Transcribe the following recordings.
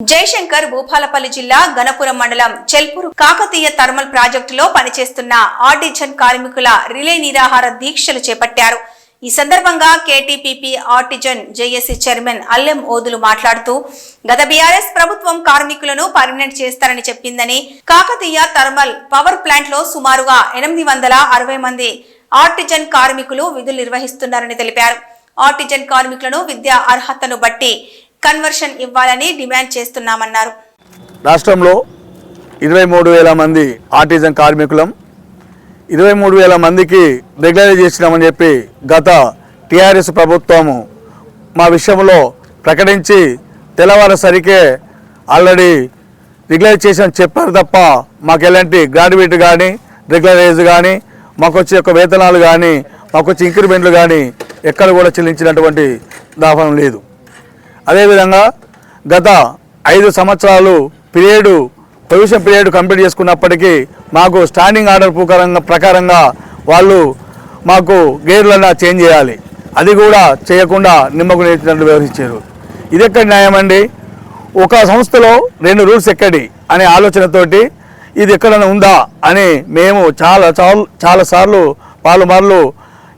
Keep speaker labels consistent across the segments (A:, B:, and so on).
A: జయశంకర్ భూపాలపల్లి జిల్లా గణపురం మండలం చెల్పూరు కాకతీయ థర్మల్ ప్రాజెక్టులో పనిచేస్తున్న ఆర్టిజన్ కార్మికుల రిలే నిరాహార దీక్షలు చేపట్టారు। ఈ సందర్భంగా కేటీపీపీ ఆర్టిజన్ జేఏసీ చైర్మన్ అల్లెం ఓదులు మాట్లాడుతూ గత బీఆర్ఎస్ ప్రభుత్వం కార్మికులను పర్మనెంట్ చేస్తారని చెప్పిందని, కాకతీయ థర్మల్ పవర్ ప్లాంట్ లో సుమారుగా 860 మంది ఆర్టిజన్ కార్మికులు విధులు నిర్వహిస్తున్నారని తెలిపారు। ఆర్టిజన్ కార్మికులను విద్యా అర్హతను బట్టి కన్వర్షన్ ఇవ్వాలని డిమాండ్ చేస్తున్నామన్నారు।
B: రాష్ట్రంలో 23,000 మంది ఆర్టిజన్ కార్మికులం, 23,000 మందికి రెగ్యులరైజ్ చేసినామని చెప్పి గత టీఆర్ఎస్ ప్రభుత్వము మా విషయంలో ప్రకటించి తెల్లవారేసరికే ఆల్రెడీ రెగ్యులరైజ్ చేసామని చెప్పారు తప్ప మాకు ఎలాంటి గ్రాడ్యుయేట్ కానీ రెగ్యులరైజ్ కానీ మాకు వచ్చే యొక్క వేతనాలు కానీ మాకు వచ్చే ఇంక్రిమెంట్లు కానీ ఎక్కడ కూడా చెల్లించినటువంటి దాఖలం లేదు। అదేవిధంగా గత 5 సంవత్సరాలు ప్రొవిజన్ పీరియడ్ కంప్లీట్ చేసుకున్నప్పటికీ మాకు స్టాండింగ్ ఆర్డర్ ప్రకారంగా వాళ్ళు మాకు గేర్లను చేంజ్ చేయాలి, అది కూడా చేయకుండా నిమ్మకు నేర్చినట్లు వ్యవహరించారు। ఇది ఎక్కడ న్యాయం అండి? ఒక సంస్థలో 2 రూల్స్ ఎక్కడి అనే ఆలోచనతోటి ఇది ఎక్కడైనా ఉందా అని మేము చాలాసార్లు పాలుమార్లు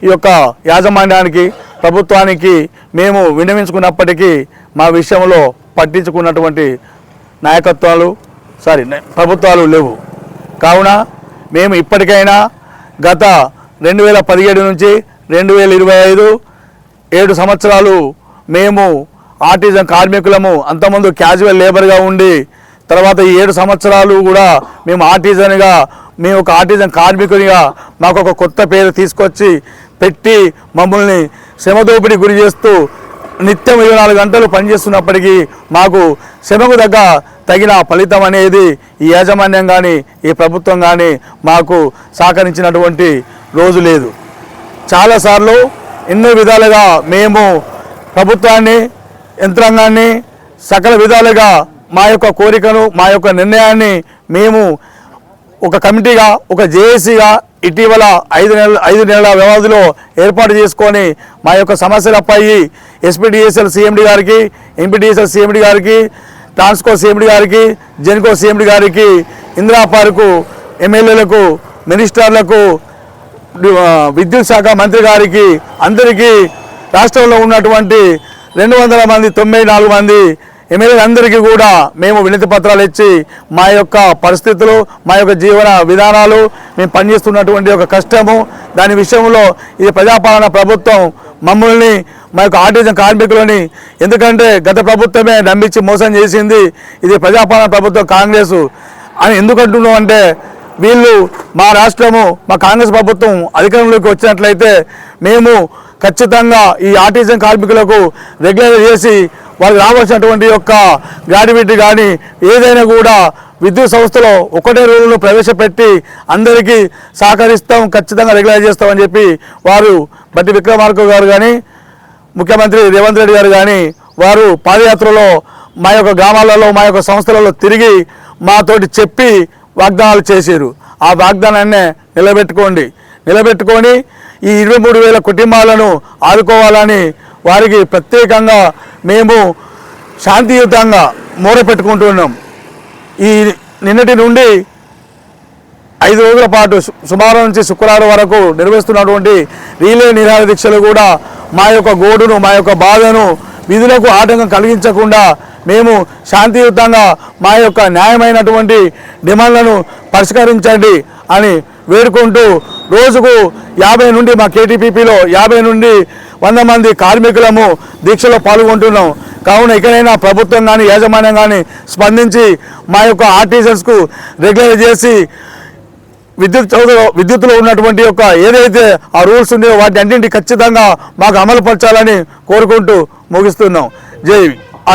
B: ఈ యొక్క యాజమాన్యానికి ప్రభుత్వానికి మేము విన్నవించుకున్నప్పటికీ మా విషయంలో పట్టించుకున్నటువంటి ప్రభుత్వాలు లేవు। కావున మేము ఇప్పటికైనా గత 2017 నుంచి 2025 7 సంవత్సరాలు మేము ఆర్టిజన్ కార్మికులము, అంతకుముందు క్యాజువల్ లేబర్గా ఉండి తర్వాత ఈ 7 సంవత్సరాలు కూడా మేము ఒక ఆర్టిజన్ కార్మికునిగా మాకు ఒక కొత్త పేరు తీసుకొచ్చి పెట్టి మమ్మల్ని శ్రమదోపిడీ గురి చేస్తూ నిత్యం 24 గంటలు పనిచేస్తున్నప్పటికీ మాకు శ్రమకు తగిన ఫలితం అనేది ఈ యాజమాన్యం కానీ ఈ ప్రభుత్వం కానీ మాకు సహకరించినటువంటి రోజు లేదు। చాలాసార్లు ఎన్నో విధాలుగా మేము ప్రభుత్వాన్ని, యంత్రాంగాన్ని సకల విధాలుగా మా యొక్క కోరికను, మా యొక్క నిర్ణయాన్ని మేము ఒక కమిటీగా, ఒక జేఏసీగా ఇటీవల 5 నెలల వ్యవధిలో ఏర్పాటు చేసుకొని మా యొక్క సమస్యలపై ఎస్పీడీఎస్ఎల్ సీఎండీ గారికి, ఎంపీడీఎస్ఎల్ సీఎండీ గారికి, ట్రాన్స్కో సీఎండీ గారికి, జెన్కో సీఎండీ గారికి, ఇందిరా పార్కు ఎమ్మెల్యేలకు, మినిస్టర్లకు, విద్యుత్ శాఖ మంత్రి గారికి, అందరికీ రాష్ట్రంలో ఉన్నటువంటి 294 మంది ఎమ్మెల్యేలందరికీ కూడా మేము వినతి పత్రాలు ఇచ్చి మా యొక్క పరిస్థితులు, మా యొక్క జీవన విధానాలు, మేము పనిచేస్తున్నటువంటి ఒక కష్టము, దాని విషయంలో ఇది ప్రజాపాలన ప్రభుత్వం మమ్మల్ని, మా యొక్క ఆర్టిజన్ కార్మికులని, ఎందుకంటే గత ప్రభుత్వమే నమ్మించి మోసం చేసింది, ఇది ప్రజాపాలన ప్రభుత్వం కాంగ్రెస్ అని ఎందుకంటున్నాం అంటే, వీళ్ళు మా రాష్ట్రము, మా కాంగ్రెస్ ప్రభుత్వం అధికారంలోకి వచ్చినట్లయితే మేము ఖచ్చితంగా ఈ ఆర్టిజన్ కార్మికులకు రెగ్యులర్ చేసి వాళ్ళకి రావాల్సినటువంటి యొక్క గ్రాడ్యుయేట్ కానీ ఏదైనా కూడా విద్యుత్ సంస్థలో ఒకటే రూల్ను ప్రవేశపెట్టి అందరికీ సహకరిస్తాం, ఖచ్చితంగా రెగ్యులర్ చేస్తామని చెప్పి వారు బట్టి విక్రమార్క గారు కానీ, ముఖ్యమంత్రి రేవంత్ రెడ్డి గారు కానీ వారు పాదయాత్రలో మా యొక్క గ్రామాలలో, మా యొక్క సంస్థలలో తిరిగి మాతోటి చెప్పి వాగ్దానాలు చేశారు। ఆ వాగ్దానాన్నే నిలబెట్టుకొని ఈ 23,000 కుటుంబాలను ఆదుకోవాలని వారికి ప్రత్యేకంగా మేము శాంతియుతంగా మొరపెట్టుకుంటున్నాం। ఈ నిన్నటి నుండి 5 రోజుల పాటు సోమవారం నుంచి శుక్రవారం వరకు నిర్వహిస్తున్నటువంటి రీలే నిరాహార దీక్షలు కూడా మా యొక్క గోడును, మా యొక్క బాధను, విధులకు ఆటంకం కలిగించకుండా మేము శాంతియుతంగా మా యొక్క న్యాయమైనటువంటి డిమాండ్లను పరిష్కరించండి అని వేడుకుంటూ రోజుకు 50 నుండి మా కేటీపీపీలో 50 నుండి 100 మంది కార్మికులము దీక్షలో పాల్గొంటున్నాం। కావున ఇకనైనా ప్రభుత్వం కానీ యాజమాన్యం కానీ స్పందించి మా యొక్క ఆర్టిజన్స్కు రెగ్యులర్ చేసి విద్యుత్తులో ఉన్నటువంటి యొక్క ఏదైతే ఆ రూల్స్ ఉన్నాయో వాటి అన్నింటి ఖచ్చితంగా మాకు అమలు పరచాలని కోరుకుంటూ ముగిస్తున్నాం। జై